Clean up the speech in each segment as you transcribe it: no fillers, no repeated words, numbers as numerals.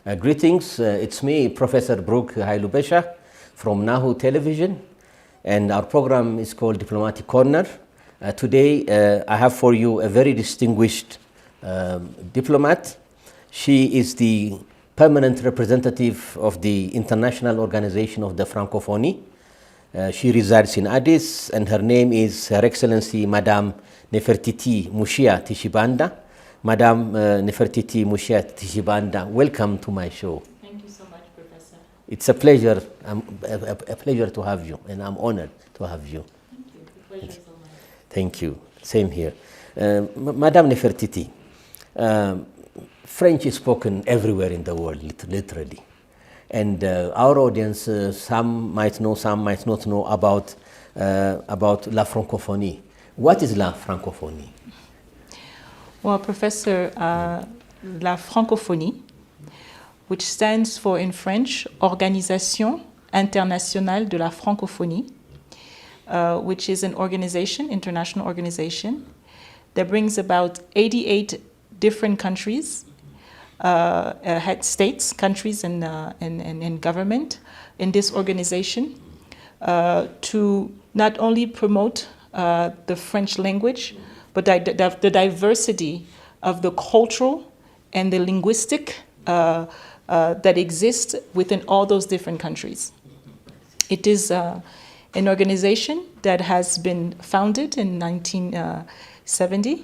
Greetings, it's me, Professor Brooke Hailubesha from Nahu Television, and our program is called Diplomatic Corner. Today, I have for you a very distinguished diplomat. She is the permanent representative of the International Organization of the Francophonie. She resides in Addis, and her name is Her Excellency Madame Nefertiti Mushiya Tshibanda. Madame Nefertiti Mushiya Tshibanda, welcome to my show. Thank you so much, Professor. It's a pleasure, a pleasure to have you, and I'm honored to have you. Thank you. The pleasure is all mine. Thank you. Same here. Madame Nefertiti, French is spoken everywhere in the world, literally. And our audience, some might know, some might not know about Lafrancophonie. What is Lafrancophonie? Well, Professor, Lafrancophonie, which stands for in French, Organisation Internationale de la Francophonie, which is an organization, international organization, that brings about 88 different countries, head states, countries, and government in this organization to not only promote the French language, but the diversity of the cultural and the linguistic that exists within all those different countries. It is an organization that has been founded in 1970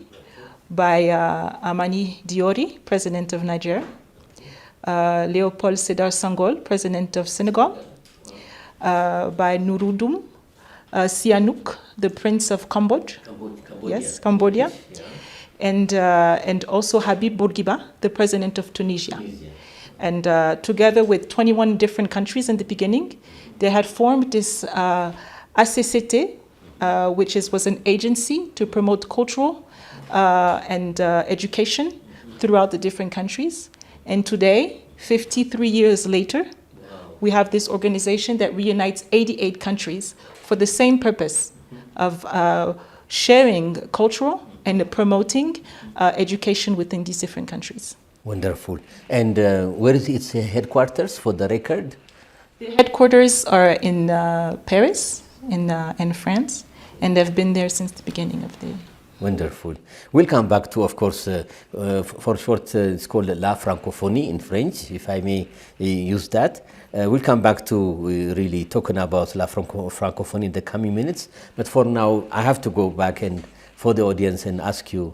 by Amani Diori, President of Niger, Léopold Sédar Senghor, President of Senegal, by Norodom Sihanouk, the Prince of Cambodia. Yes, Cambodia. Yeah. And also Habib Bourguiba, the President of Tunisia. And together with 21 different countries in the beginning, they had formed this ACCT, which was an agency to promote cultural and education throughout the different countries. And today, 53 years later, we have this organization that reunites 88 countries for the same purpose of sharing cultural and promoting education within these different countries. Wonderful. And where is its headquarters, for the record? The headquarters are in Paris, in France, and they've been there since the beginning of the... Wonderful. We'll come back to, of course, for short, it's called La Francophonie in French, if I may use that. We'll come back to really talking about La Francophonie in the coming minutes. But for now, I have to go back and for the audience and ask you,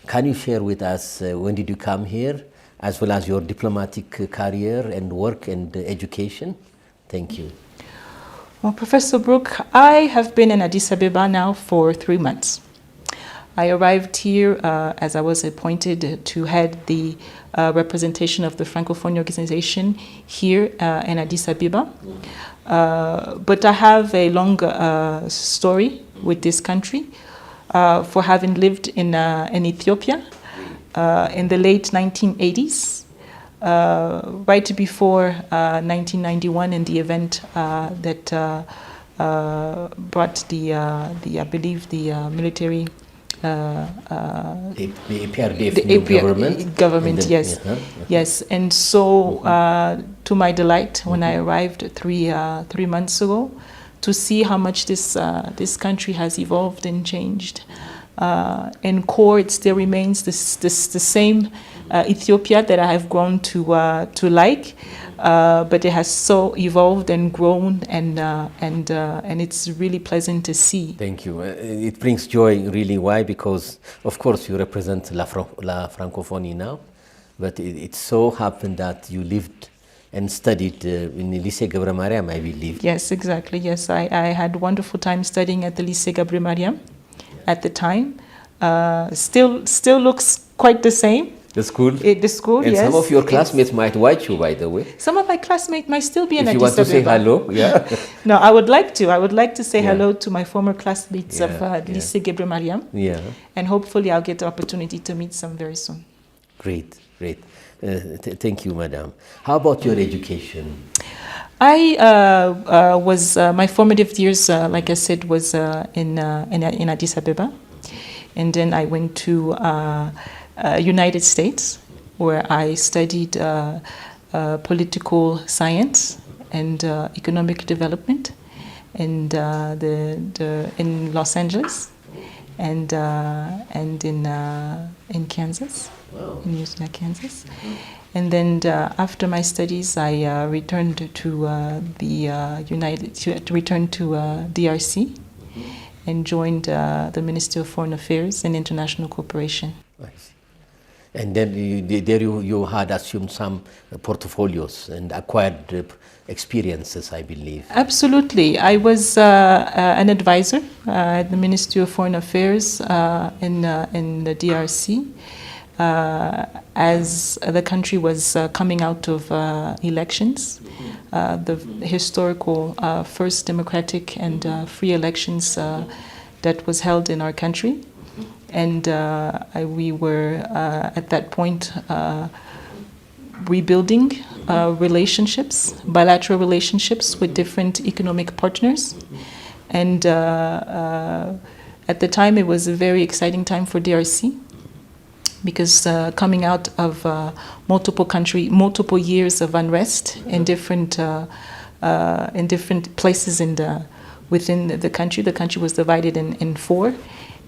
can you share with us when did you come here, as well as your diplomatic career and work and education? Thank you. Well, Professor Brooke, I have been in Addis Ababa now for 3 months. I arrived here as I was appointed to head the representation of the Francophonie organization here in Addis Ababa. But I have a long story with this country for having lived in Ethiopia in the late 1980s, right before 1991 and the event that brought the military the PRDF government. Yes, yes. And so, to my delight, when I arrived 3 months ago, to see how much this country has evolved and changed. In core, it still remains the same Ethiopia that I have grown to like. But it has so evolved and grown, and it's really pleasant to see. Thank you. It brings joy, really. Why? Because, of course, you represent La Francophonie now, but it so happened that you lived and studied in the Lycée Gabriel Mariam, I believe. Yes, exactly. Yes, I had a wonderful time studying at the Lycée Gabriel Mariam at the time. Still looks quite the same. The school? The school, and yes. Some of your classmates might watch you, by the way. Some of my classmates might still be in If Addis you want to say Ababa. hello, yeah. No, I would like to. I would like to say hello to my former classmates of Lycée Gabriel Mariam. Yeah. And hopefully I'll get the opportunity to meet some very soon. Great, great. Thank you, madam. How about your education? I was, my formative years, like I said, was in Addis Ababa. And then I went to United States, where I studied political science and economic development, and in Los Angeles, and in Kansas, in Mushiya, Kansas. And then after my studies, I returned to DRC and joined the Ministry of Foreign Affairs and International Cooperation. Nice. And then you had assumed some portfolios and acquired experiences, I believe. Absolutely. I was an advisor at the Ministry of Foreign Affairs in the DRC. As the country was coming out of elections, the historical first democratic and free elections that was held in our country. And we were at that point rebuilding relationships, bilateral relationships with different economic partners. And at the time, it was a very exciting time for DRC, because coming out of multiple years of unrest in different places within the country was divided in four.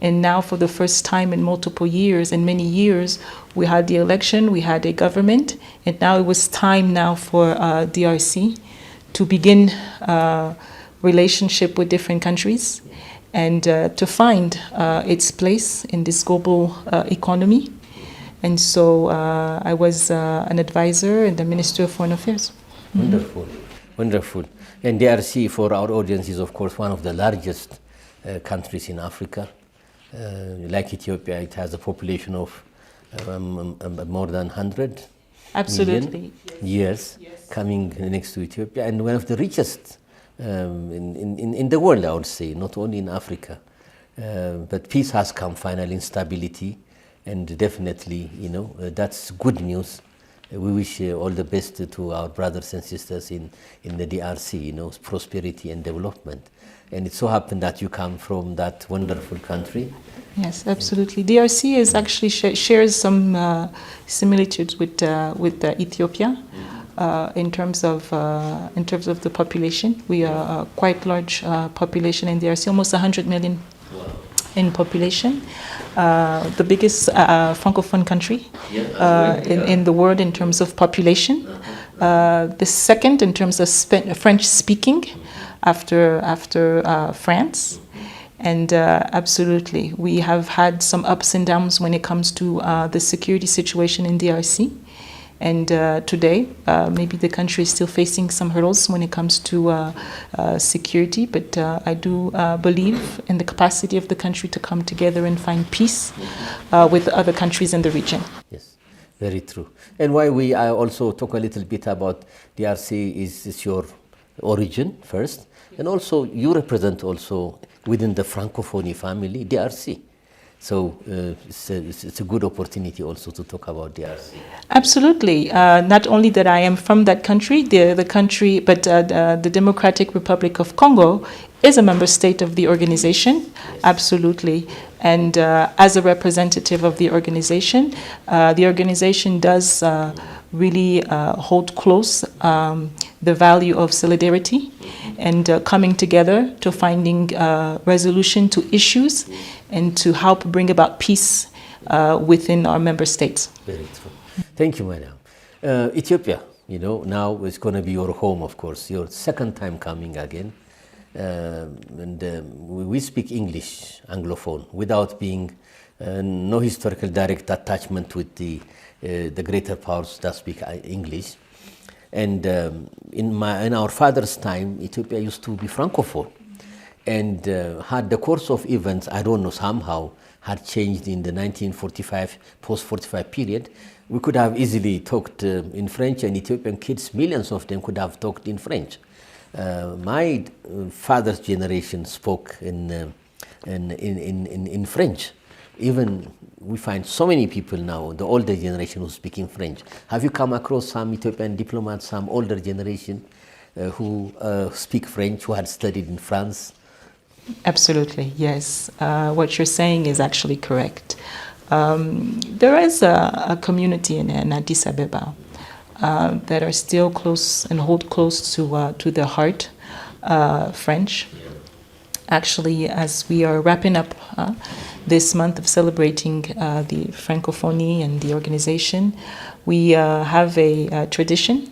And now, for the first time in multiple years, in many years, we had the election, we had a government, and now it was time now for DRC to begin relationship with different countries and to find its place in this global economy. And so I was an advisor in the Ministry of Foreign Affairs. Wonderful, wonderful. And DRC, for our audience, is of course one of the largest countries in Africa. Like Ethiopia, it has a population of more than 100 Absolutely. million. Yes, coming next to Ethiopia, and one of the richest in the world, I would say, not only in Africa. But peace has come finally, stability, and definitely, that's good news. We wish all the best to our brothers and sisters in the DRC, prosperity and development. And it so happened that you come from that wonderful country. Yes, absolutely. DRC is actually shares some similitudes with Ethiopia in terms of the population. We are a quite large population in DRC, almost 100 million in population. The biggest Francophone country in the world in terms of population. The second in terms of French speaking after France. And absolutely, we have had some ups and downs when it comes to the security situation in DRC. And today, maybe the country is still facing some hurdles when it comes to security, but I do believe in the capacity of the country to come together and find peace with other countries in the region. Yes, very true. And why we also talk a little bit about DRC is your origin first, and also you represent also within the Francophonie family, DRC. So it's a good opportunity also to talk about DRC. Absolutely. Not only that I am from that country, the country, but the Democratic Republic of Congo is a member state of the organization. Yes. Absolutely. And as a representative of the organization does really hold close the value of solidarity and coming together to finding resolution to issues and to help bring about peace within our member states. Very true. Thank you, madam. Ethiopia, now is going to be your home, of course, your second time coming again. We speak English, Anglophone, without being no historical direct attachment with the greater powers that speak English. And in our father's time, Ethiopia used to be Francophone. And had the course of events, I don't know, somehow had changed in the 1945, post-45 period. We could have easily talked in French, and Ethiopian kids, millions of them, could have talked in French. My father's generation spoke in French. Even we find so many people now, the older generation, who speak in French. Have you come across some Ethiopian diplomats, some older generation who speak French, who had studied in France? Absolutely, yes. What you're saying is actually correct. There is a community in Addis Ababa that are still close and hold close to their heart, French. Actually, as we are wrapping up this month of celebrating the Francophonie and the organization, we have a tradition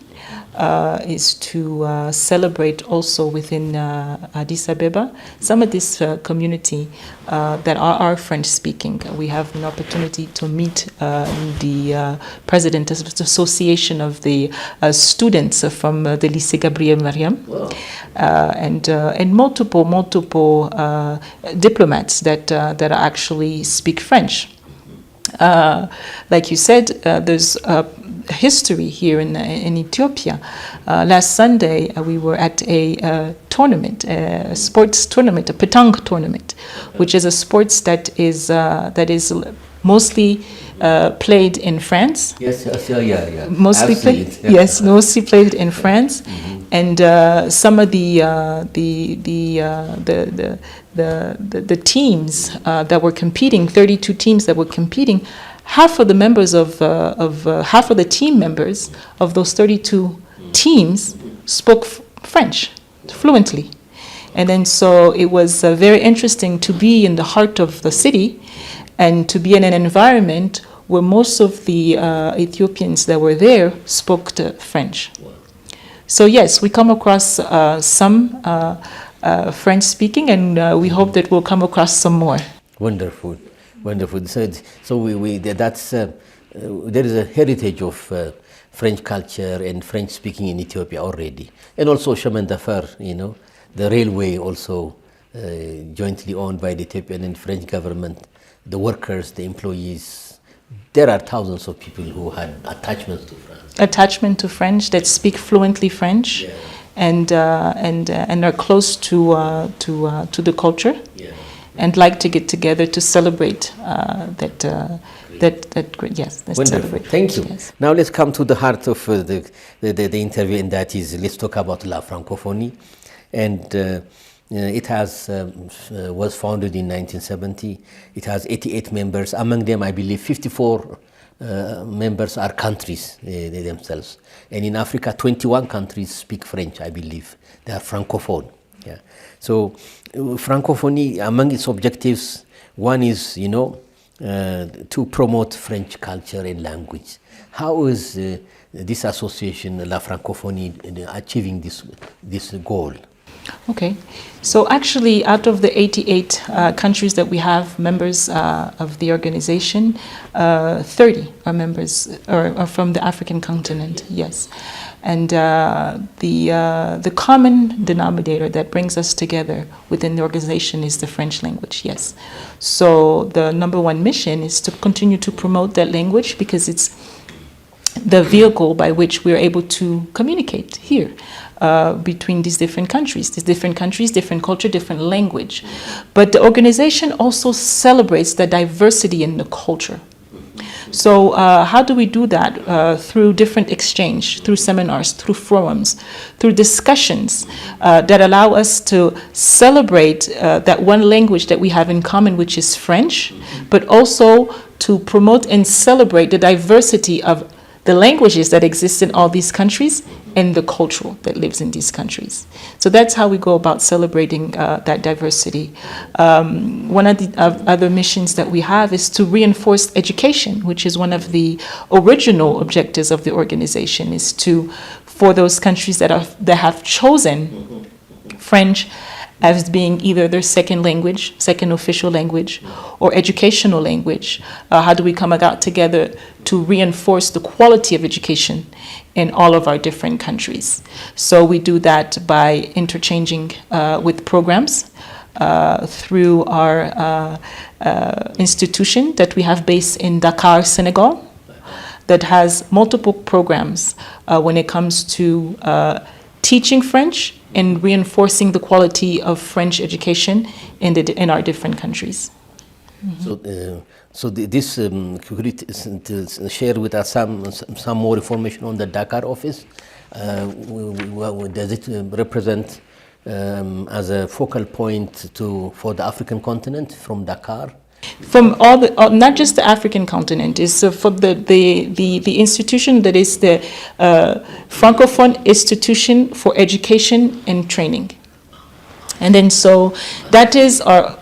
is to celebrate also within Addis Ababa some of this community that are French-speaking. We have an opportunity to meet the president of the association of the students from the Lycée Gabriel Mariam. Wow. And multiple diplomats that actually speak French. Like you said, there's history here in Ethiopia. Last Sunday, we were at a tournament, a sports tournament, a petanque tournament, which is a sports that is mostly played in France. Yes, yeah. Mostly played, yes, mostly played in France, and some of the teams that were competing, 32 teams that were competing, half of the members of half of the team members of those 32 teams spoke French fluently, and then so it was very interesting to be in the heart of the city and to be in an environment where most of the Ethiopians that were there spoke French. So yes, we come across some French-speaking, and we hope that we'll come across some more. Wonderful. So we that's there is a heritage of French culture and French speaking in Ethiopia already, and also chemin de fer, the railway also jointly owned by the Ethiopian and French government. The workers, the employees, there are thousands of people who had attachments to France. Attachment to French, that speak fluently French, yeah. and are close to the culture, Yeah. and like to get together to celebrate that. Yes, let's Wonderful. celebrate. Thank you. Yes. Now let's come to the heart of the interview, and that is, let's talk about Lafrancophonie. And it was founded in 1970. It has 88 members. Among them, I believe 54 members are countries they themselves. And in Africa, 21 countries speak French, I believe. They are Francophone. Yeah. So Francophonie, among its objectives, one is, to promote French culture and language. How is this association, Lafrancophonie, achieving this goal? Okay, so actually out of the 88 countries that we have members of the organization, 30 are members are from the African continent, yes. And the common denominator that brings us together within the organization is the French language, yes. So the number one mission is to continue to promote that language, because it's the vehicle by which we're able to communicate here between these different countries, different culture, different language. But the organization also celebrates the diversity in the culture. So how do we do that? Through different exchange, through seminars, through forums, through discussions that allow us to celebrate that one language that we have in common, which is French, but also to promote and celebrate the diversity of the languages that exist in all these countries and the culture that lives in these countries. So that's how we go about celebrating that diversity. One of the other missions that we have is to reinforce education, which is one of the original objectives of the organization, is for those countries that have chosen French as being either their second language, second official language, or educational language. How do we come about together to reinforce the quality of education in all of our different countries? So we do that by interchanging with programs through our institution that we have based in Dakar, Senegal, that has multiple programs when it comes to teaching French and reinforcing the quality of French education in our different countries. Mm-hmm. So this could you share with us some more information on the Dakar office? Does it represent as a focal point for the African continent from Dakar? From all the, not just the African continent, is for the institution that is the Francophone Institution for Education and Training. And then so that is our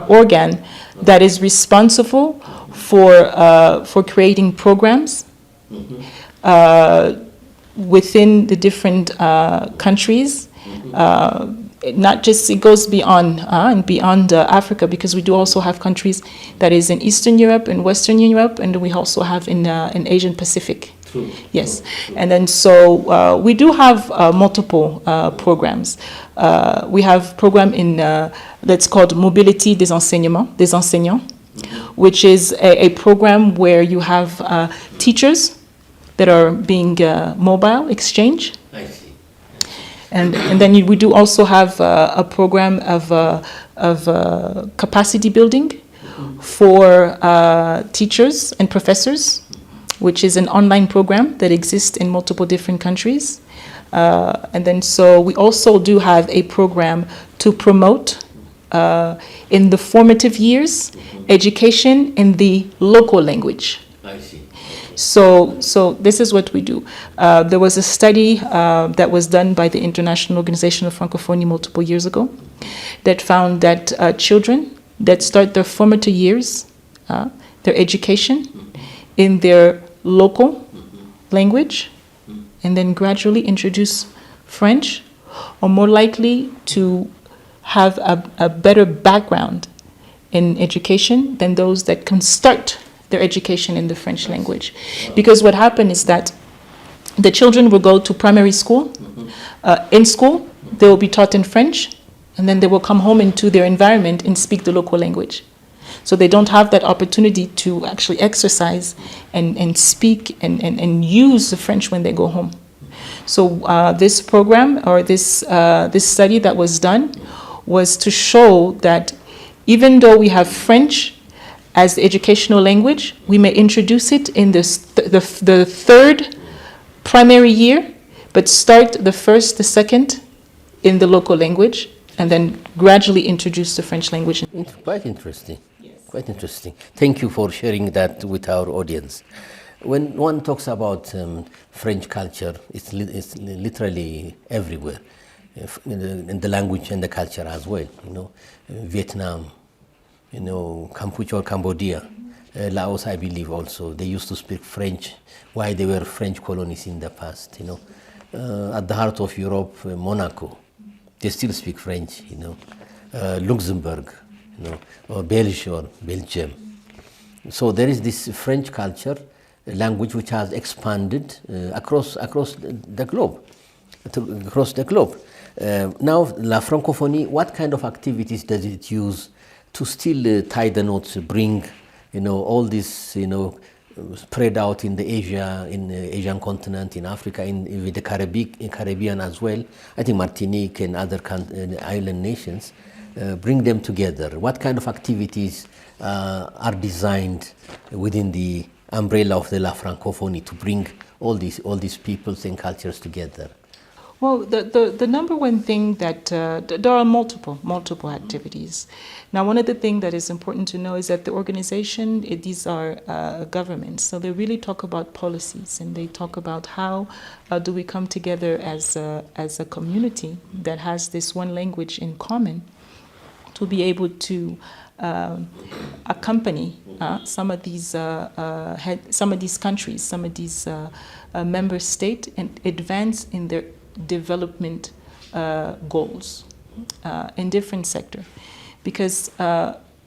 organ that is responsible for creating programs within the different countries. Not just, it goes beyond and beyond Africa, because we do also have countries that is in Eastern Europe and Western Europe, and we also have in Asian Pacific. True. Yes, and then so we do have multiple programs. We have program in that's called Mobility des enseignants, which is a program where you have teachers that are being mobile exchange. I see. And then we do also have a program of capacity building for teachers and professors, which is an online program that exists in multiple different countries. And then so we also do have a program to promote in the formative years education in the local language. I see. So this is what we do. There was a study that was done by the International Organization of Francophonie multiple years ago that found that children that start their formative years, their education in their local language, and then gradually introduce French, are more likely to have a better background in education than those that can start their education in the French language. Because what happened is that the children will go to primary school. In school, they will be taught in French, and then they will come home into their environment and speak the local language. So they don't have that opportunity to actually exercise and speak and use the French when they go home. So this program, or this study that was done, was to show that even though we have French as the educational language, we may introduce it in the third primary year, but start the first, the second in the local language, and then gradually introduce the French language. It's quite interesting. Yes. Quite interesting. Thank you for sharing that with our audience. When one talks about French culture, it's literally everywhere, in the language and the culture as well. You know, Vietnam, you know, Cambodia, Laos, I believe also, they used to speak French, why they were French colonies in the past, you know. At the heart of Europe, Monaco, they still speak French, you know. Luxembourg, you know, or Belgium. So there is this French culture, language which has expanded across the globe. Now, Lafrancophonie, what kind of activities does it use to still tie the knots, bring, you know, all this, you know, spread out in the Asian continent, in Africa, with the Caribbean as well. I think Martinique and other island nations, bring them together. What kind of activities are designed within the umbrella of the Lafrancophonie to bring all these peoples and cultures together? Well, the number one thing that there are multiple activities. Now, one of the things that is important to know is that the organization, these are governments, so they really talk about policies, and they talk about how do we come together as a community that has this one language in common to be able to accompany some of these countries, some of these member states, and advance in their development goals in different sectors. Because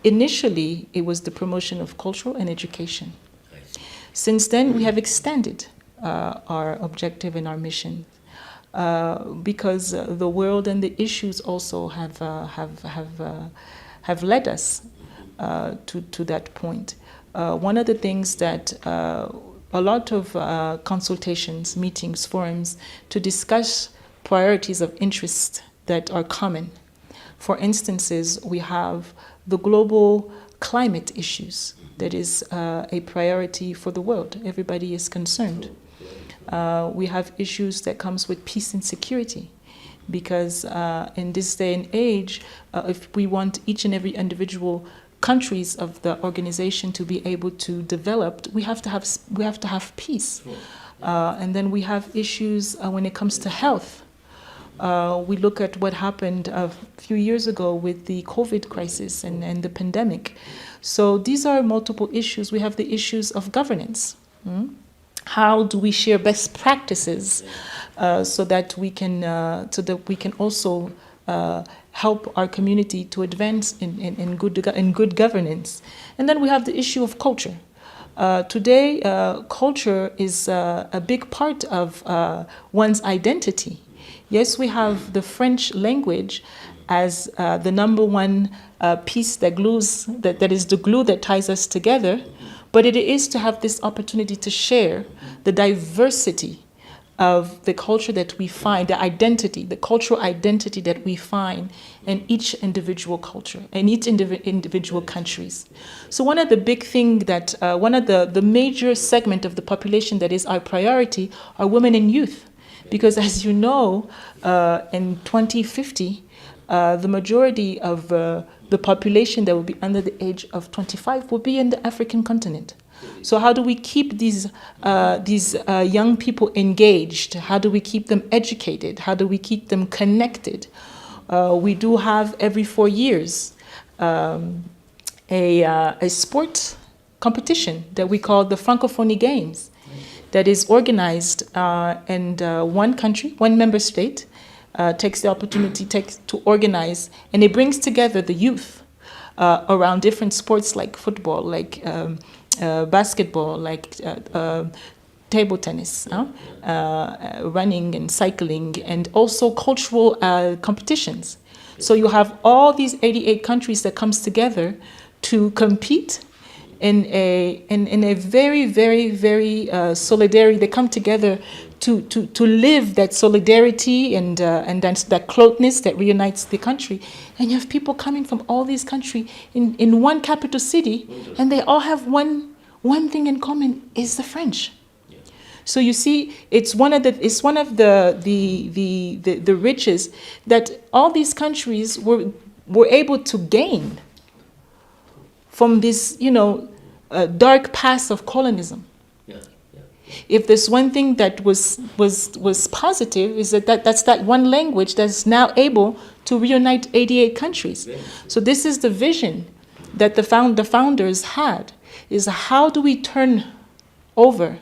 initially it was the promotion of cultural and education. Since then we have extended our objective and our mission because the world and the issues also have led us to that point. One of the things that a lot of consultations, meetings, forums to discuss priorities of interest that are common. For instances, we have the global climate issues that is a priority for the world. Everybody is concerned. We have issues that comes with peace and security, because in this day and age, if we want each and every individual countries of the organization to be able to develop, we have to have peace. And then we have issues when it comes to health. We look at what happened a few years ago with the COVID crisis and the pandemic. So these are multiple issues. We have the issues of governance. How do we share best practices so that we can also help our community to advance in good governance? And then we have the issue of culture. Today, culture is a big part of one's identity. Yes, we have the French language as the number one piece that is the glue that ties us together, but it is to have this opportunity to share the diversity of the culture that we find, the cultural identity that we find in each individual culture, in each individual countries. So one of the big things that, one of the major segment of the population that is our priority are women and youth. Because as you know, in 2050, the majority of the population that will be under the age of 25 will be in the African continent. So how do we keep these young people engaged? How do we keep them educated? How do we keep them connected? We do have every 4 years a sport competition that we call the Lafrancophonie Games, that is organized and one country, one member state, takes the opportunity to organize, and it brings together the youth around different sports like football, like basketball, like table tennis, running and cycling, and also cultural competitions. So you have all these 88 countries that comes together to compete in a very, very, very solidarity. They come together to live that solidarity and that closeness that reunites the country. And you have people coming from all these countries in one capital city, and they all have one thing in common: is the French. So you see, it's one of the riches that all these countries were able to gain from this, dark past of colonialism. If there's one thing that was positive, is that's that one language that's now able to reunite 88 countries. So this is the vision that the founders had: is how do we turn over,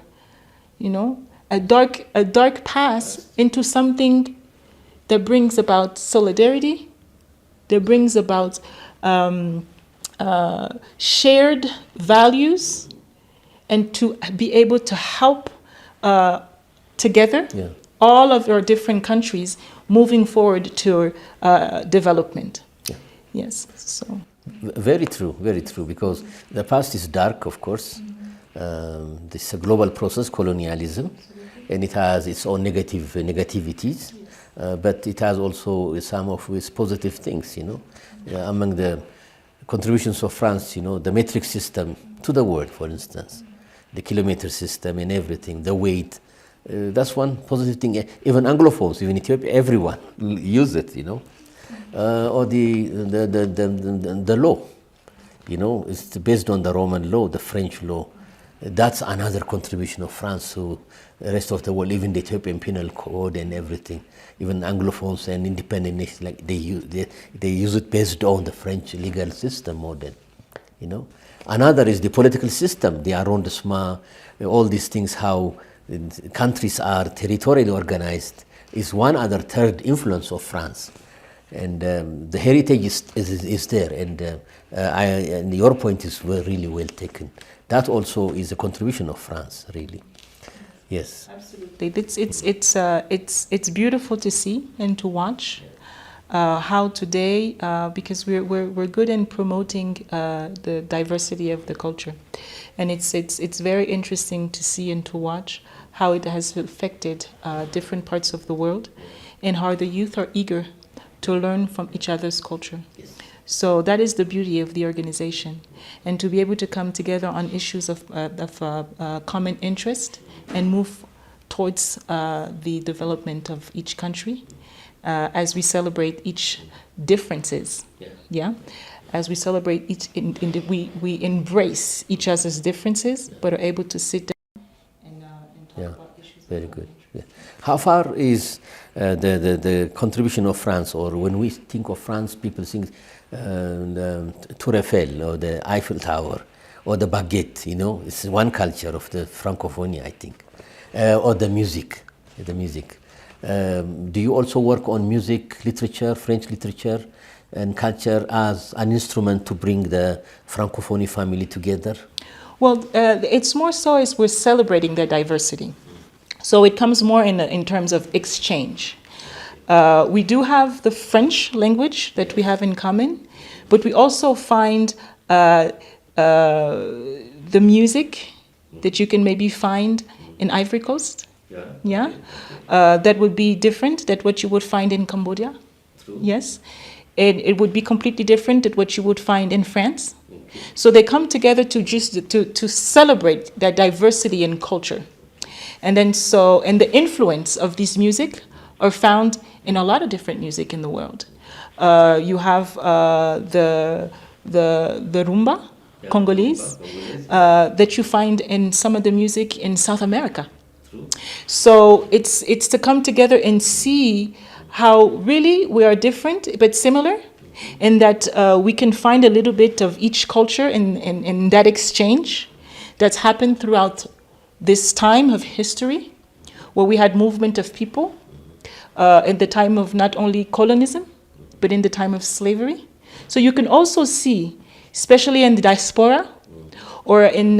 a dark past into something that brings about solidarity, that brings about shared values, and to be able to help together all of our different countries moving forward to development. Yes, so. Very true, because the past is dark, of course. This is a global process, colonialism, and it has its own negativities, but it has also some of its positive things, among the contributions of France, the metric system to the world, for instance, the kilometer system and everything, the weight, that's one positive thing. Even Anglophones, even Ethiopia, everyone use it, or the law, it's based on the Roman law, the French law. That's another contribution of France to the rest of the world, even the Ethiopian penal code and everything. Even Anglophones and independent nations, like they use it based on the French legal system model, Another is the political system, the arrondissement, all these things, how countries are territorially organized, is one other third influence of France. And the heritage is there, and your point is really well taken. That also is a contribution of France, really. Yes. Absolutely. It's beautiful to see and to watch how today, because we're good in promoting the diversity of the culture, and it's very interesting to see and to watch how it has affected different parts of the world, and how the youth are eager to learn from each other's culture. Yes. So that is the beauty of the organization, and to be able to come together on issues of common interest and move towards the development of each country as we celebrate each differences. Yeah. as we celebrate we embrace each other's differences, but are able to sit down and talk about issues. Very good. Yeah. How far is the contribution of France, or when we think of France, people think the Tour Eiffel or the Eiffel Tower or the baguette, you know, it's one culture of the Francophonie, I think, or the music. Do you also work on music, literature, French literature and culture as an instrument to bring the Francophonie family together? Well, it's more so as we're celebrating their diversity. So it comes more in terms of exchange. We do have the French language that we have in common, but we also find the music that you can maybe find in Ivory Coast. That would be different than what you would find in Cambodia. True. Yes. And it would be completely different than what you would find in France. Okay. So they come together to celebrate that diversity in culture. And then and the influence of this music are found in a lot of different music in the world. You have the rumba, Congolese, that you find in some of the music in South America. True. So it's to come together and see how really we are different but similar, and that we can find a little bit of each culture in that exchange that's happened throughout this time of history, where we had movement of people in the time of not only colonialism, but in the time of slavery. So you can also see, especially in the diaspora, or in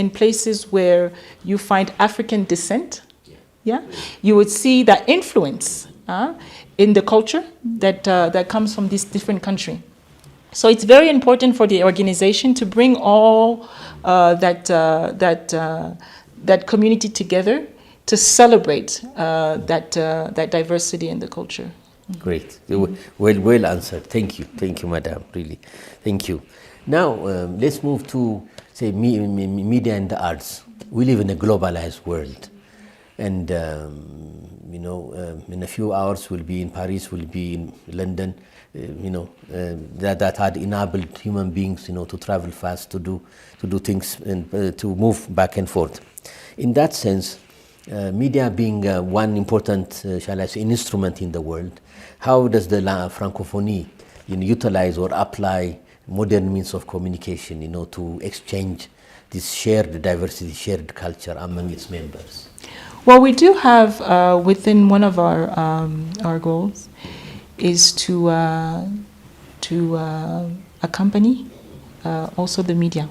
places where you find African descent, you would see that influence in the culture that comes from this different country. So it's very important for the organization to bring all that community together to celebrate that diversity in the culture. Great. Well answered. Thank you, madam. Really, thank you. Now let's move to, say, media and the arts. We live in a globalized world, and in a few hours we'll be in Paris, we'll be in London. That had enabled human beings, to travel fast, to do things, and to move back and forth. In that sense, media being one important, shall I say, instrument in the world, how does the Francophonie utilize or apply modern means of communication, to exchange this shared diversity, shared culture among its members? Well, we do have within one of our goals is to accompany also the media,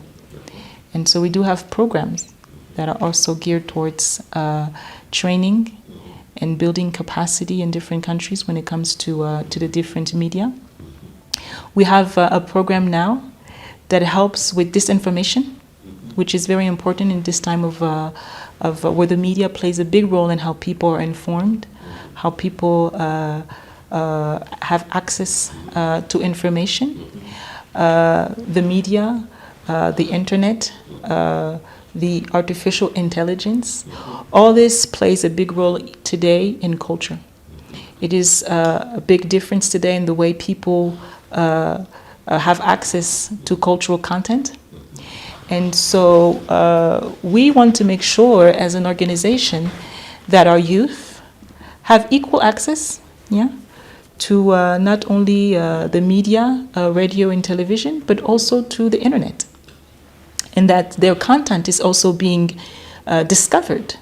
and so we do have programs that are also geared towards training and building capacity in different countries when it comes to the different media. We have a program now that helps with disinformation, which is very important in this time of where the media plays a big role in how people are informed, how people have access to information. The media, the internet, the artificial intelligence, all this plays a big role today in culture. It is a big difference today in the way people have access to cultural content. And so we want to make sure as an organization that our youth have equal access to not only the media, radio and television, but also to the internet. And that their content is also being discovered.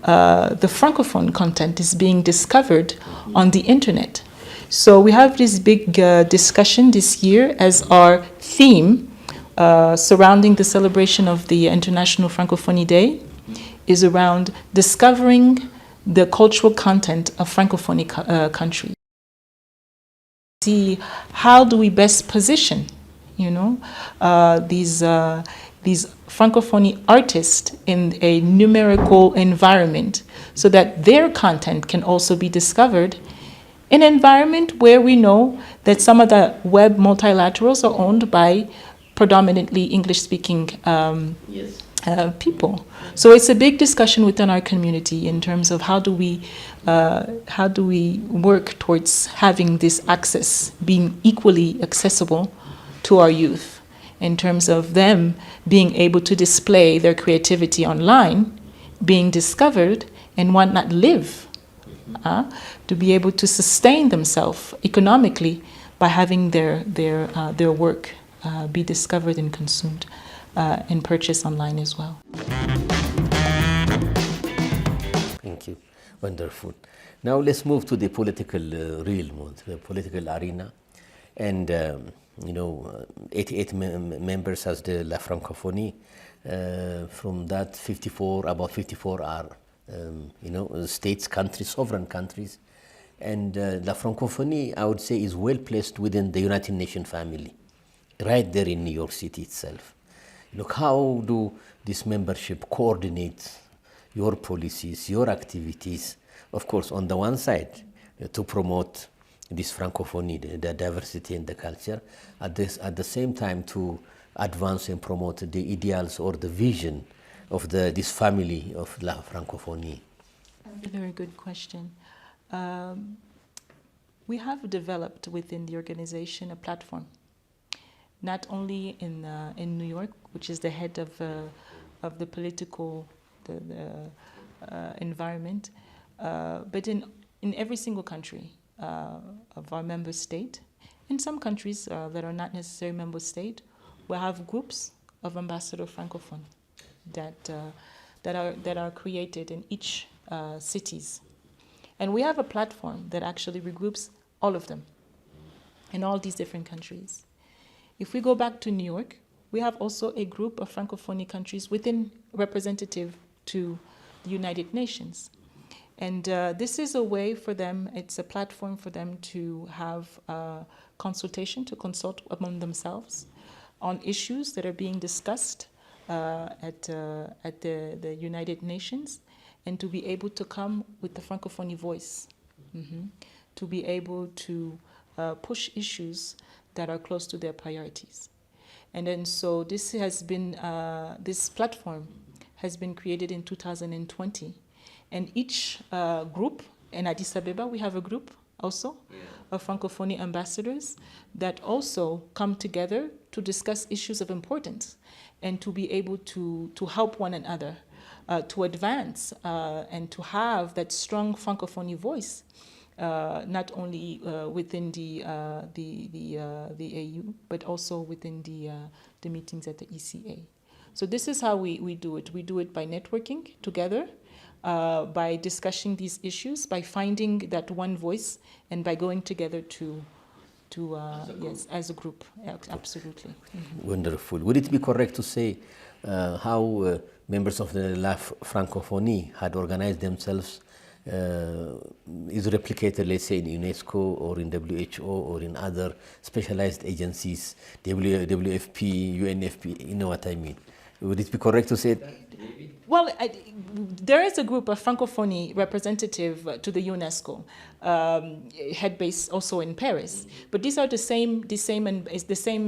The Francophone content is being discovered on the internet. So we have this big discussion this year as our theme surrounding the celebration of the International Francophonie Day is around discovering the cultural content of Francophonie countries. See how do we best position, these Francophonie artists in a numerical environment so that their content can also be discovered in an environment where we know that some of the web multilaterals are owned by predominantly English-speaking people. So it's a big discussion within our community in terms of how do we work towards having this access being equally accessible to our youth, in terms of them being able to display their creativity online, being discovered, and why not live, to be able to sustain themselves economically by having their work be discovered and consumed and purchased online as well. Thank you. Wonderful. Now let's move to the political realm, the political arena. And, 88 members has the Lafrancophonie. From that, about 54 are, states, countries, sovereign countries. And Lafrancophonie, I would say, is well placed within the United Nations family, right there in New York City itself. Look, how do this membership coordinate your policies, your activities? Of course, on the one side, to promote this Francophonie, the diversity in the culture, at the same time to advance and promote the ideals or the vision of this family of La Francophonie? A very good question. We have developed within the organization a platform, not only in New York, which is the head of the political environment, but in every single country of our member state. In some countries that are not necessarily member state, we have groups of ambassador francophone that are created in each cities. And we have a platform that actually regroups all of them in all these different countries. If we go back to New York, we have also a group of Francophonie countries within representative to the United Nations. And this is a way for them, it's a platform for them to have consultation, to consult among themselves on issues that are being discussed at the United Nations, and to be able to come with the Francophonie voice, to be able to push issues that are close to their priorities. And then so this has been, this platform has been created in 2020. And each group, in Addis Ababa, we have a group also of Francophonie ambassadors that also come together to discuss issues of importance and to be able to help one another, to advance and to have that strong Francophonie voice, not only within the AU, but also within the meetings at the ECA. So this is how we do it. We do it by networking together, by discussing these issues, by finding that one voice, and by going together as a group, absolutely. Wonderful. Would it be correct to say how members of the La Francophonie had organized themselves is replicated, let's say, in UNESCO or in WHO or in other specialized agencies, WFP, UNFP, you know what I mean? Would it be correct to say that? Well, there is a group of Francophonie representative to the UNESCO, head base also in Paris. But these are the same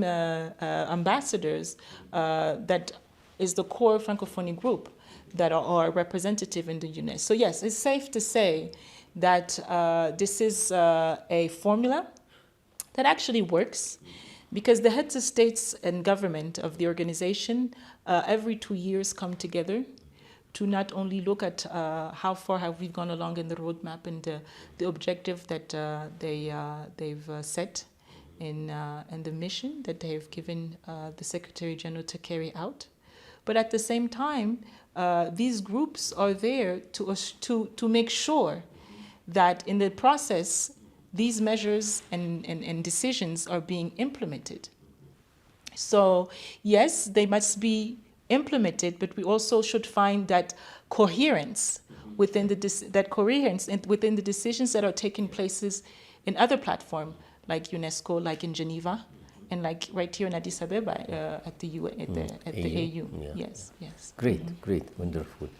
ambassadors that is the core Francophonie group that are representative in the UNESCO. So yes, it's safe to say that this is a formula that actually works, because the heads of states and government of the organization every 2 years come together to not only look at how far have we gone along in the roadmap and the objective that they've set and the mission that they have given the Secretary General to carry out. But at the same time, these groups are there to make sure that in the process, these measures and decisions are being implemented. So yes, they must be implemented, but we also should find that coherence within the decisions that are taking places in other platforms like UNESCO, like in Geneva, and like right here in Addis Ababa at the AU. Yeah. Yes. Great, wonderful.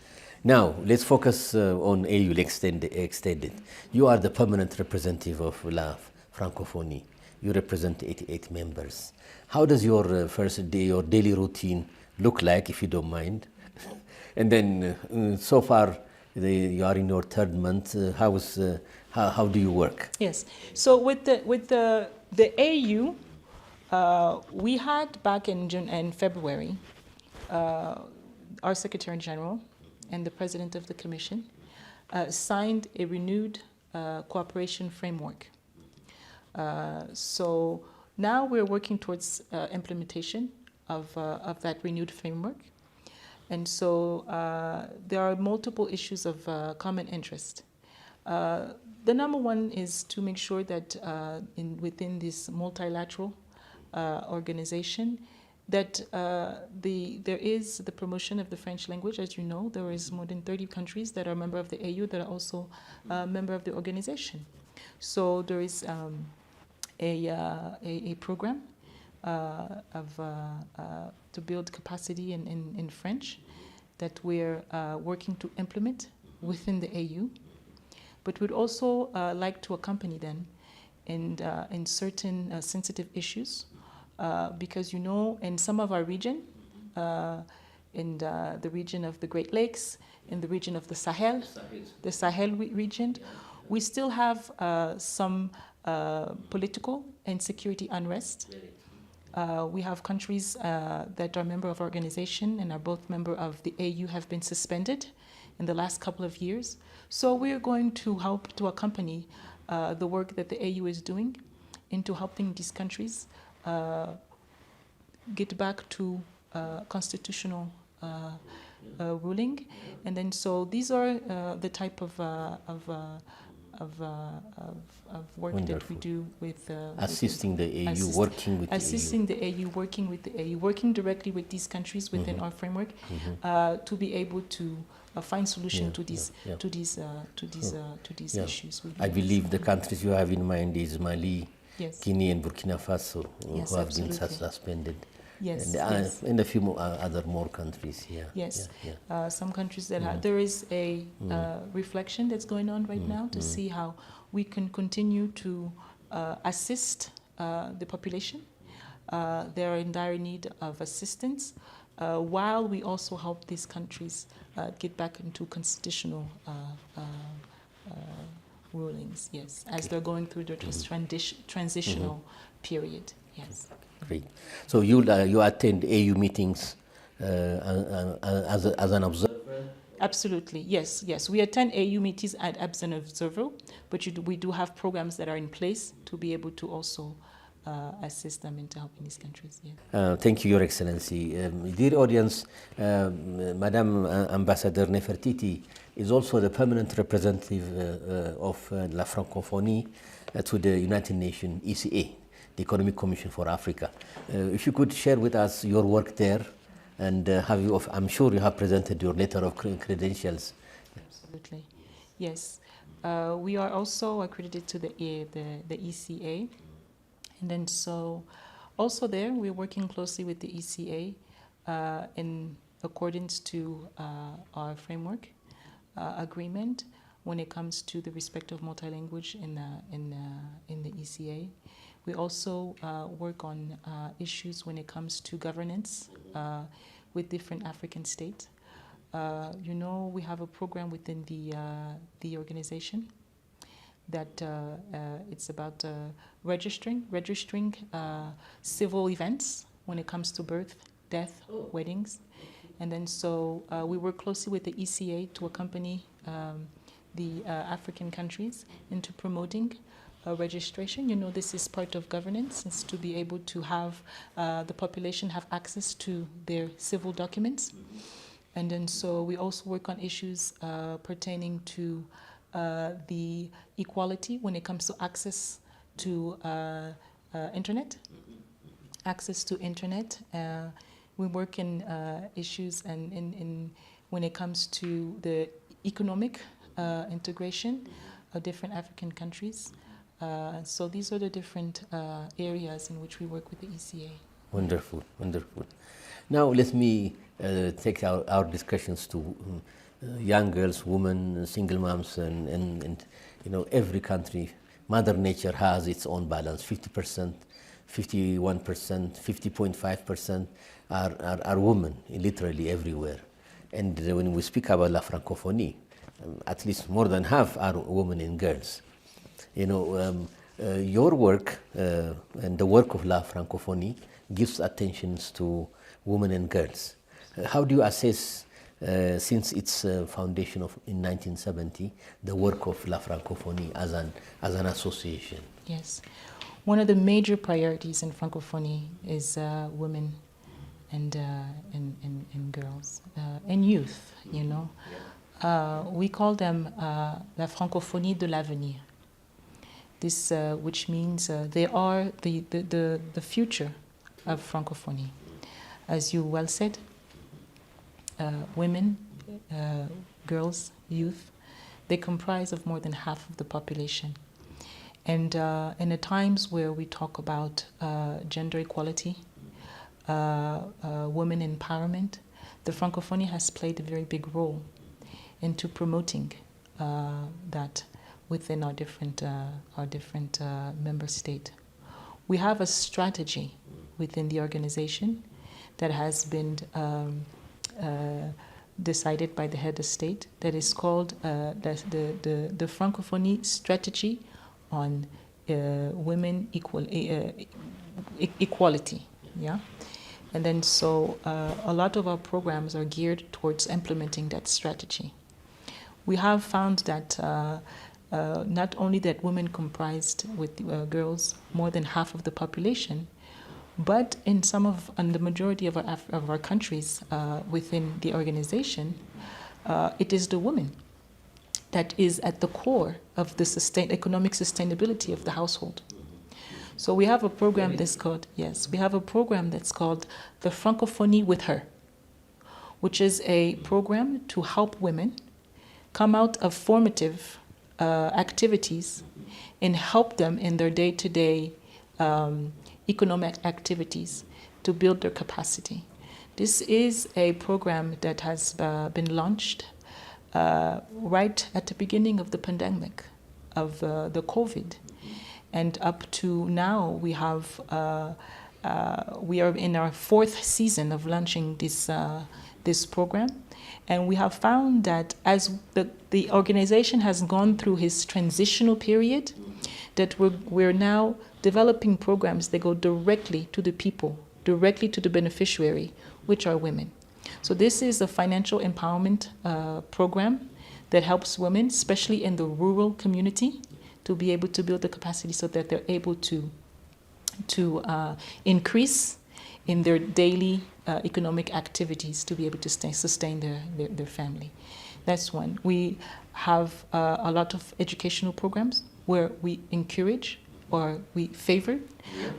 Now let's focus on AU extended. You are the permanent representative of La Francophonie. You represent 88 members. How does your first day, your daily routine look like, if you don't mind? And then so far you are in your third month. How do you work? Yes. So with the AU, we had back in June and February, our Secretary General and the President of the Commission signed a renewed cooperation framework. So now we're working towards implementation of that renewed framework. And so there are multiple issues of common interest. The number one is to make sure that within this multilateral organization, that there is the promotion of the French language. As you know, there is more than 30 countries that are member of the AU that are also member of the organization. So there is a program to build capacity in French that we're working to implement within the AU. But we'd also like to accompany them in certain sensitive issues, because you know, in some of our region, in the region of the Great Lakes, in the region of the Sahel region, we still have some political and security unrest. We have countries that are member of our organization and are both member of the AU have been suspended in the last couple of years. So we're going to help to accompany the work that the AU is doing into helping these countries get back to constitutional ruling. And then so these are the type of work Wonderful. that we do with assisting the AU, working with assisting the AU, working with the AU, working directly with these countries within our framework to be able to find solution to these issues. I believe the countries you have in mind is Mali, Yes. Guinea, and Burkina Faso, Yes, who have been absolutely. suspended. Yes, And, yes. and a few more countries here. Yes, Yeah. some countries that have. There is a reflection that's going on right now to see how we can continue to assist the population. They are in dire need of assistance, while we also help these countries get back into constitutional rulings. Yes, as they're going through their transitional period. Yes. Great. So you attend AU meetings as an observer? Absolutely, yes. We attend AU meetings as an observer, but we do have programs that are in place to be able to also assist them into helping these countries. Yeah. Thank you, Your Excellency. Dear audience, Madam Ambassador Nefertiti is also the permanent representative of Lafrancophonie to the United Nations ECA, the Economic Commission for Africa. If you could share with us your work there, and I'm sure you have presented your letter of credentials. Absolutely, yes. We are also accredited to the ECA, and then so also there we're working closely with the ECA in accordance to our framework agreement when it comes to the respect of multilanguage in the ECA. We also work on issues when it comes to governance with different African states. You know, we have a program within the organization that it's about registering civil events when it comes to birth, death, weddings. And then so we work closely with the ECA to accompany the African countries into promoting registration. You know, this is part of governance, is to be able to have the population have access to their civil documents. And then so we also work on issues pertaining to the equality when it comes to access to internet. Access to internet. We work in issues and in when it comes to the economic integration of different African countries. So these are the different areas in which we work with the ECA. Wonderful, wonderful. Now let me take our discussions to young girls, women, single moms, and you know, every country, Mother Nature has its own balance. 50%, 51%, 50.5% are women, literally everywhere. And when we speak about Lafrancophonie, at least more than half are women and girls. You know, your work and the work of Lafrancophonie gives attention to women and girls. How do you assess, since its foundation in 1970, the work of Lafrancophonie as an association? Yes. One of the major priorities in Francophonie is women and girls and youth, you know. We call them la Francophonie de l'avenir. This, which means they are the future of Francophonie. As you well said, women, girls, youth, they comprise of more than half of the population. And in the times where we talk about gender equality, women empowerment, the Francophonie has played a very big role into promoting that within our different member state. We have a strategy within the organization that has been decided by the head of state that is called the Francophonie strategy on women equality, yeah. And then so a lot of our programs are geared towards implementing that strategy. We have found that not only that women comprised with girls more than half of the population, but in the majority of our countries within the organization, it is the woman that is at the core of the economic sustainability of the household. So we have a program that's called, the Francophonie with Her, which is a program to help women come out of formative activities and help them in their day-to-day economic activities to build their capacity. This is a program that has been launched right at the beginning of the pandemic of the COVID, and up to now we are in our 4th season of launching this program, and we have found that as the organization has gone through its transitional period, that we're now developing programs that go directly to the people, directly to the beneficiary, which are women. So this is a financial empowerment program that helps women, especially in the rural community, to be able to build the capacity so that they're able to increase in their daily economic activities to be able to sustain their family. That's one. We have a lot of educational programs where we encourage or we favor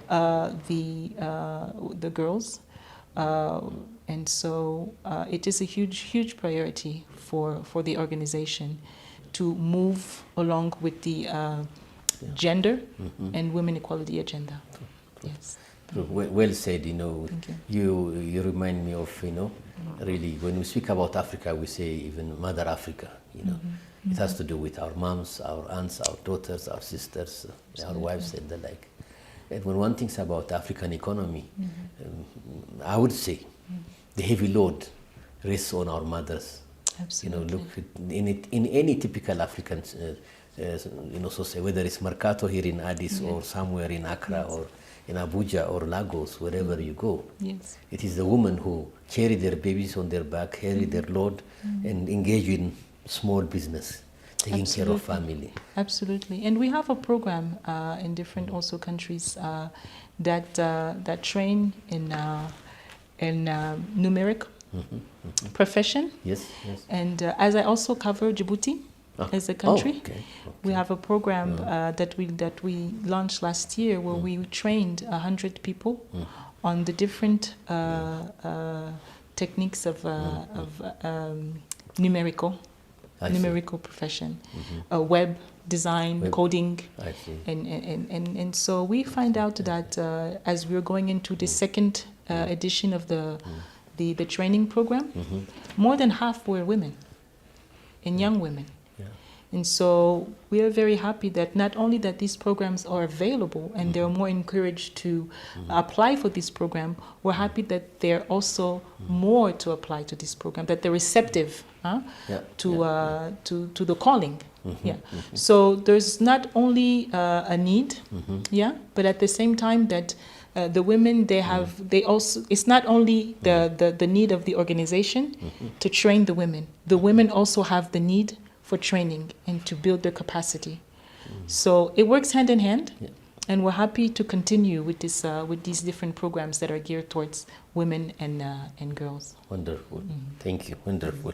the girls, and so it is a huge priority for the organization to move along with the gender and women equality agenda. Yes. Well said. You know, you remind me of, you know, really when we speak about Africa, we say even Mother Africa. You know, it has to do with our moms, our aunts, our daughters, our sisters, our wives, and the like. And when one thinks about African economy, I would say the heavy load rests on our mothers. Absolutely. You know, look in any typical African, you know, society, whether it's Mercato here in Addis or somewhere in Accra or in Abuja or Lagos, wherever you go. Yes. It is the women who carry their babies on their back, carry their load, and engage in small business, taking care of family. Absolutely. And we have a program in different also countries that train in numeric profession. Yes, yes. And as I also cover Djibouti as a country, we have a program that we launched last year where we trained 100 people on the different techniques of numerical profession, web design, coding, and so we find out that as we're going into the second edition of the training program, more than half were women and young women. And so we are very happy that not only that these programs are available and they're more encouraged to apply for this program, we're happy that they're also more to apply to this program, that they're receptive to the calling. So there's not only a need, but at the same time that the women, they also, it's not only the need of the organization to train the women also have the need for training and to build their capacity. So it works hand in hand, and we're happy to continue with this with these different programs that are geared towards women and girls. Wonderful. Thank you. Wonderful.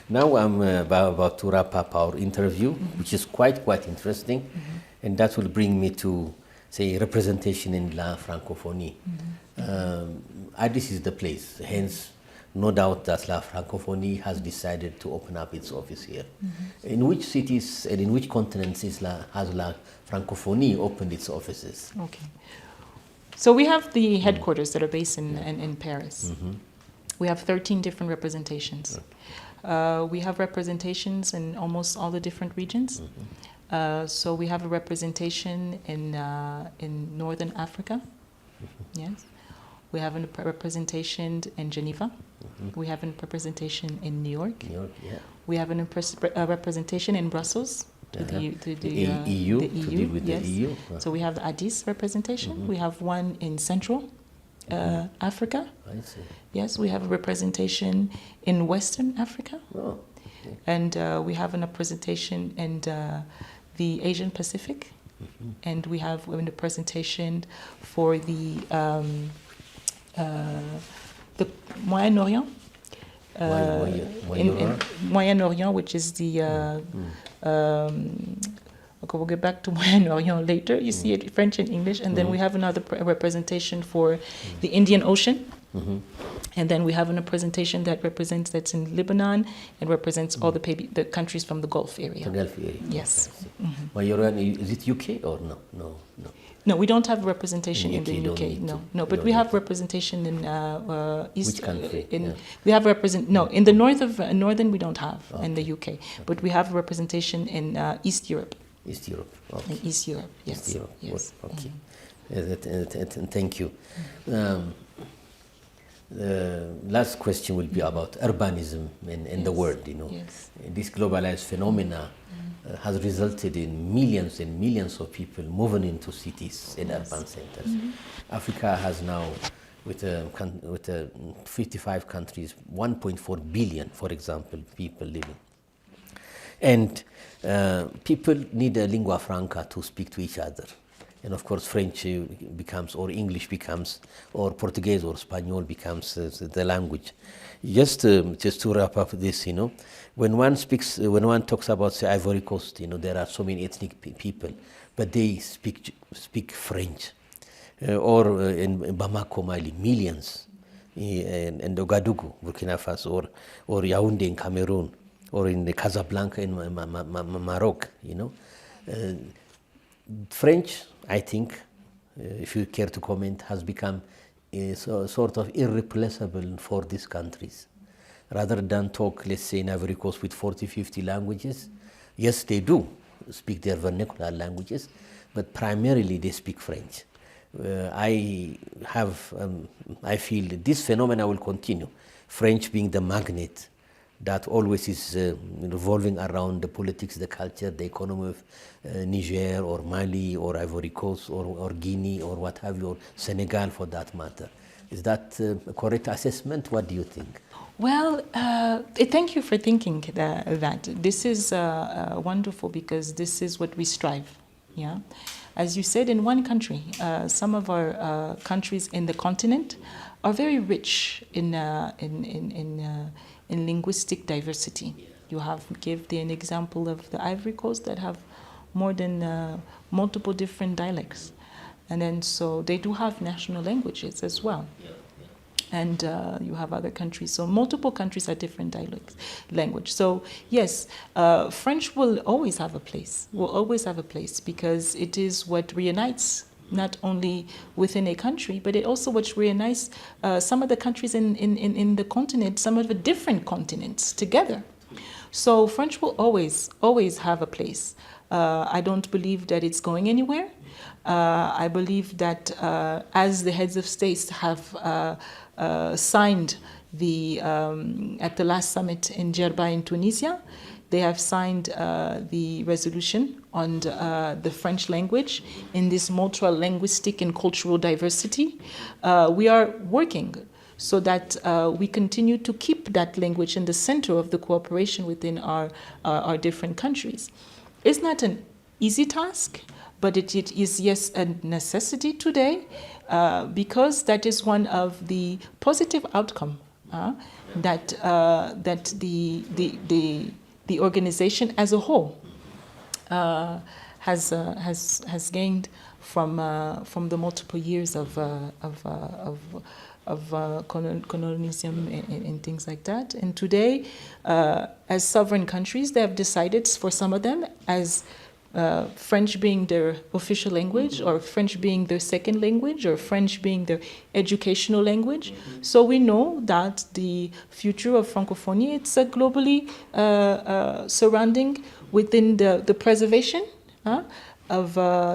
Now I'm about to wrap up our interview, which is quite interesting, and that will bring me to, say, representation in Lafrancophonie. Addis is the place, hence no doubt that Lafrancophonie has decided to open up its office here. In which cities and in which continents has Lafrancophonie opened its offices? Okay. So we have the headquarters that are based in Paris. We have 13 different representations. We have representations in almost all the different regions. So we have a representation in Northern Africa. Yes. We have a representation in Geneva. We have a representation in New York. We have a representation in Brussels. The EU, to deal with the EU. So we have the Addis representation. We have one in Central Africa. I see. Yes, we have a representation in Western Africa. Oh, okay. And we have a representation in the Asian Pacific. And we have a representation for the Moyen-Orient. Moyen-Orient, which is the okay, we'll get back to Moyen-Orient later. You see it French and English, and then we have another representation for the Indian Ocean, and then we have a presentation that's in Lebanon and represents all the countries from the Gulf area. The Gulf area. Yes. Moyen-Orient, is it UK or no? No. No, we don't have representation in the UK. No, but we have representation in East. Which country? We have in the northern we don't have in the UK, but we have representation in East Europe. East Europe. Okay. In East Europe, yes. East Europe. Yes. Okay. Thank you. The last question will be about urbanism in the world. Yes. This globalized phenomena has resulted in millions and millions of people moving into cities and urban centers. Africa has now, with 55 countries, 1.4 billion, for example, people living. And people need a lingua franca to speak to each other. And of course, French becomes, or English becomes, or Portuguese or Spanish becomes the language. Just to wrap up this, when one talks about, say, Ivory Coast, there are so many ethnic people, but they speak French. Or in Bamako, Mali, millions. In Ouagadougou, Burkina Faso, or Yaoundé in Cameroon, or in Casablanca in Morocco, French, I think, if you care to comment, has become sort of irreplaceable for these countries. Rather than talk, let's say, in Ivory Coast with 40, 50 languages, yes, they do speak their vernacular languages, but primarily they speak French. I feel that this phenomena will continue, French being the magnet that always is revolving around the politics, the culture, the economy of Niger or Mali or Ivory Coast or Guinea or what have you, or Senegal for that matter. Is that a correct assessment? What do you think? Well, thank you for thinking that. This is wonderful because this is what we strive. Yeah, as you said, in one country, some of our countries in the continent are very rich in linguistic diversity. You give an example of the Ivory Coast that have more than multiple different dialects, and then so they do have national languages as well. And you have other countries. So multiple countries have different language. So yes, French will always have a place. Will always have a place because it is what reunites not only within a country, but it also what reunites some of the countries in the continent, some of the different continents together. So French will always have a place. I don't believe that it's going anywhere. I believe that as the heads of states have signed at the last summit in Djerba in Tunisia, they have signed the resolution on the French language in this multi-linguistic and cultural diversity. We are working so that we continue to keep that language in the center of the cooperation within our different countries. It's not an easy task, but it is, yes, a necessity today, because that is one of the positive outcomes that the organization as a whole has gained from the multiple years of colonialism and things like that. And today, as sovereign countries, they have decided, for some of them, as French being their official language, or French being their second language, or French being their educational language. So we know that the future of Francophonie, it's globally surrounding within the preservation of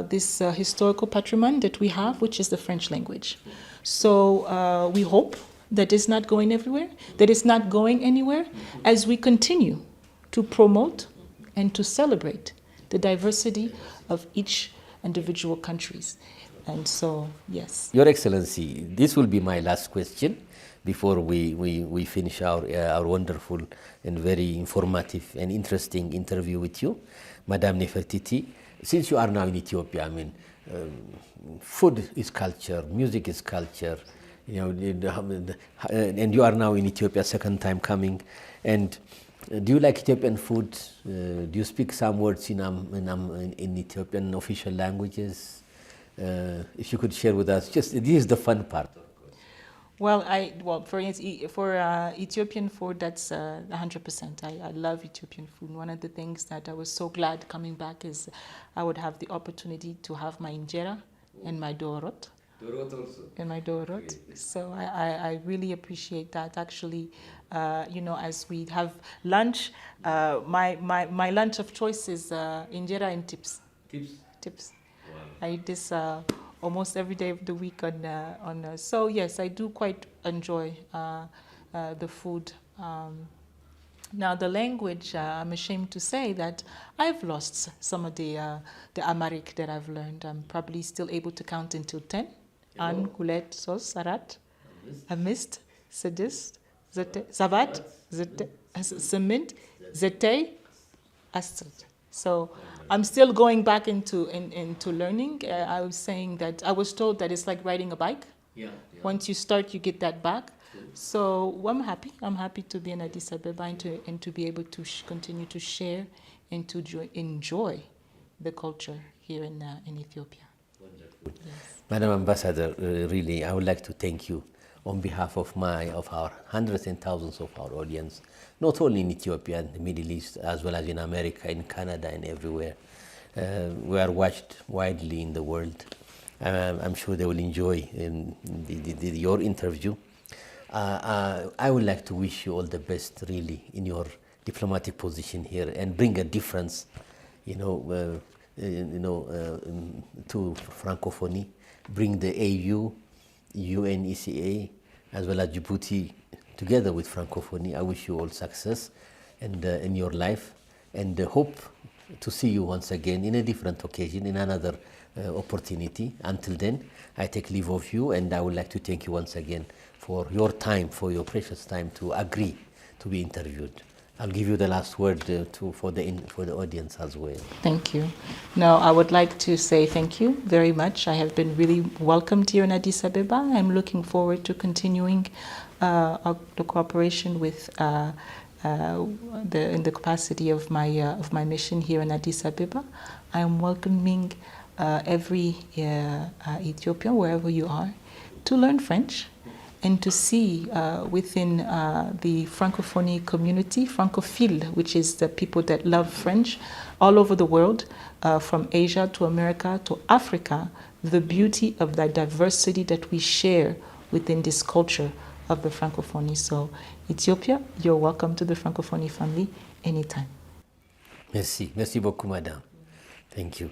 this historical patrimony that we have, which is the French language. So we hope that it's not going everywhere, that it's not going anywhere, as we continue to promote and to celebrate the diversity of each individual countries. And so, yes. Your Excellency, this will be my last question before we finish our wonderful and very informative and interesting interview with you. Madame Nefertiti, since you are now in Ethiopia, I mean, food is culture, music is culture, you know, and you are now in Ethiopia, second time coming. And do you like Ethiopian food? Do you speak some words in Ethiopian official languages? If you could share with us, just this is the fun part. Well, for Ethiopian food, that's 100%. I love Ethiopian food. One of the things that I was so glad coming back is I would have the opportunity to have my injera and my dorot. And my dorot. So I really appreciate that. Actually, you know, as we have lunch, my lunch of choice is injera and tips. Tips. Wow. I eat this almost every day of the week so yes, I do quite enjoy the food. Now the language, I'm ashamed to say that I've lost some of the Amharic that I've learned. I'm probably still able to count until 10. An, Kulet, Sos, Sarat, Amist, Sedist, Zavat, Cement, Zete, Astrid. So I'm still going back into learning. I was saying that I was told that it's like riding a bike. Yeah. Once you start, you get that back. So I'm happy. I'm happy to be in Addis Ababa and to be able to continue to share and to enjoy the culture here in Ethiopia. Wonderful. Yes. Madam Ambassador, really, I would like to thank you on behalf of our hundreds and thousands of our audience, not only in Ethiopia and the Middle East, as well as in America, in Canada, and everywhere. We are watched widely in the world. I'm sure they will enjoy your interview. I would like to wish you all the best, really, in your diplomatic position here, and bring a difference, to Francophonie. Bring the AU, UN ECA, as well as Djibouti, together with Francophonie. I wish you all success and in your life, and hope to see you once again in a different occasion, in another opportunity. Until then, I take leave of you, and I would like to thank you once again for your time, for your precious time to agree to be interviewed. I'll give you the last word for the audience as well. Thank you. No, I would like to say thank you very much. I have been really welcomed here in Addis Ababa. I'm looking forward to continuing the cooperation with in the capacity of my mission here in Addis Ababa. I am welcoming every Ethiopian, wherever you are, to learn French and to see within the Francophonie community, Francophile, which is the people that love French all over the world, from Asia to America to Africa, the beauty of that diversity that we share within this culture of the Francophonie. So Ethiopia, you're welcome to the Francophonie family, anytime. Merci. Merci beaucoup, Madame. Thank you.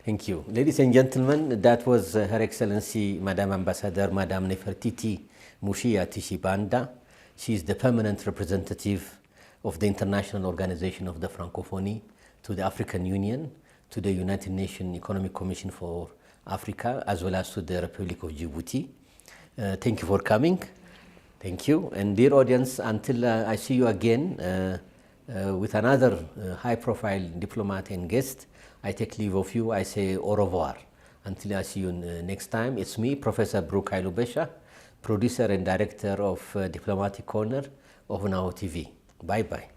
Thank you. Ladies and gentlemen, that was Her Excellency, Madame Ambassador, Madame Nefertiti Mushiya Tshibanda. She is the permanent representative of the International Organization of the Francophonie to the African Union, to the United Nations Economic Commission for Africa, as well as to the Republic of Djibouti. Thank you for coming. Thank you. And dear audience, until I see you again with another high-profile diplomat and guest, I take leave of you. I say au revoir. Until I see you next time, it's me, Professor Brooke Hailubesha, producer and director of Diplomatic Corner of Now TV. Bye-bye.